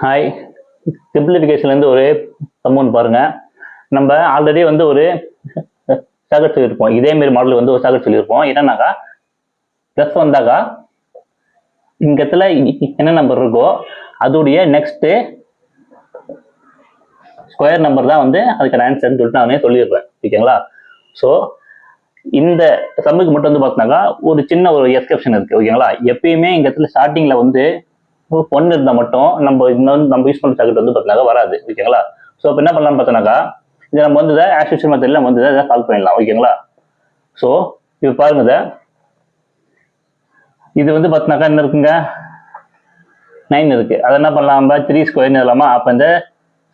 Hi, சிம்பிளிஃபிகேஷன்லேருந்து ஒரு summon பாருங்க. நம்ம ஆல்ரெடி வந்து ஒரு சாக்கெட் சொல்லியிருப்போம். இதேமாரி மாடல் வந்து ஒரு சாக்கெட் சொல்லியிருப்போம். என்னன்னாக்கா ப்ளஸ் வந்தாக்கா இங்கத்துல என்ன நம்பர் இருக்கோ அதோடைய நெக்ஸ்ட் ஸ்கொயர் நம்பர் தான் வந்து அதுக்கான ஆன்சர்னு சொல்லிட்டு நானே சொல்லியிருப்பேன். ஓகேங்களா? ஸோ இந்த சம்முக்கு மட்டும் வந்து பார்த்தீங்கன்னாக்கா ஒரு சின்ன ஒரு எக்ஸெப்ஷன் இருக்கு. ஓகேங்களா? எப்பயுமே இங்க இடத்துல ஸ்டார்டிங்ல வந்து ஒன்று இருந்தால் மட்டும் நம்ம யூஸ் பண்ணுற சாக்கெட் வந்து பார்த்தீங்கன்னா வராது. ஓகேங்களா? ஸோ இப்போ என்ன பண்ணலாம்னு பார்த்தோன்னாக்கா இதை நம்ம வந்து ஆஸ்யூஷன் மெத்தட்ல நம்ம வந்து இதை சால்வ் பண்ணிடலாம். ஓகேங்களா? ஸோ இப்போ பாருங்க, இது வந்து பார்த்தீங்கன்னாக்கா என்ன இருக்குங்க, 9 இருக்கு. அதை என்ன பண்ணலாம், நம்ம 3 ஸ்கொயர்னு எழுதலாமா? அப்போ இந்த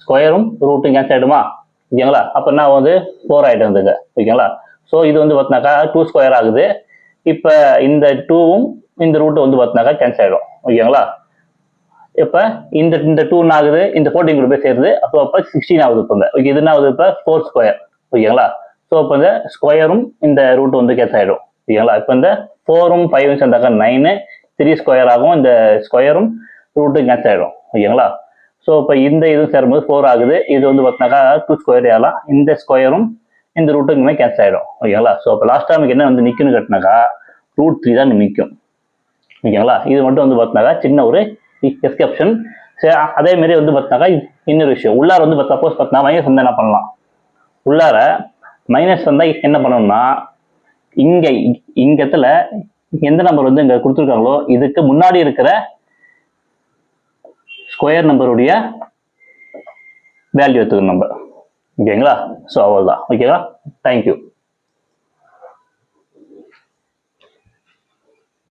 ஸ்கொயரும் ரூட்டும் கேன்சல் ஆகிடுமா? ஓகேங்களா? அப்போ என்ன வந்து 4 ஆகிடும் இதுங்க. ஓகேங்களா? ஸோ இது வந்து பார்த்தீங்கன்னாக்கா 2 ஸ்கொயர் ஆகுது. இப்போ இந்த 2வும் இந்த ரூட்டும் வந்து பார்த்தீங்கன்னாக்கா கேன்சல் ஆகிடும். ஓகேங்களா? இப்போ இந்த 2 ஆகுது, இந்த 14 கூட போய் சேருது. அப்போ 16 ஆகுது. இப்போ ஓகே, இது என்ன ஆகுது, இப்போ 4 ஸ்கொயர். ஓகேங்களா? ஸோ இப்போ இந்த ஸ்கொயரும் இந்த ரூட்டும் வந்து கேன்சல் ஆகிடும். ஓகேங்களா? இப்போ இந்த 4ம் 5ம் சேர்ந்தாக்கா 9, 3 ஸ்கொயர் ஆகும். இந்த ஸ்கொயரும் ரூட்டும் கேன்சல் ஆகிடும். ஓகேங்களா? ஸோ இப்போ இந்த இதுவும் சேரும்போது 4 ஆகுது. இது வந்து பார்த்தீங்கன்னாக்கா 2 ஸ்கொயர் ஆகலாம். இந்த ஸ்கொயரும் இந்த ரூட்டுக்குமே கேன்சல் ஆகிடும். ஓகேங்களா? ஸோ இப்போ லாஸ்ட் டைமுக்கு என்ன வந்து நிற்குன்னு கேட்டினாக்கா √3 தான் நிற்கும். ஓகேங்களா? இது மட்டும் வந்து பார்த்தீங்கன்னாக்கா சின்ன ஒரு எக்ஸெப்ஷன். சரி, அதே மாதிரி வந்து பார்த்தீங்கன்னாக்கா இன்னொரு விஷயம், உள்ளார வந்து சப்போஸ் பார்த்தீங்கன்னா மைனஸ் வந்து என்ன பண்ணலாம், உள்ளார மைனஸ் வந்தால் என்ன பண்ணணும்னா இங்கத்துல எந்த நம்பர் வந்து இங்க கொடுத்துருக்காங்களோ இதுக்கு முன்னாடி இருக்கிற ஸ்கொயர் நம்பருடைய வேல்யூ எடுத்துக்கணும் நம்ம. ஓகேங்களா? ஸோ அவ்வளோதான். ஓகேங்களா? தேங்க்யூ.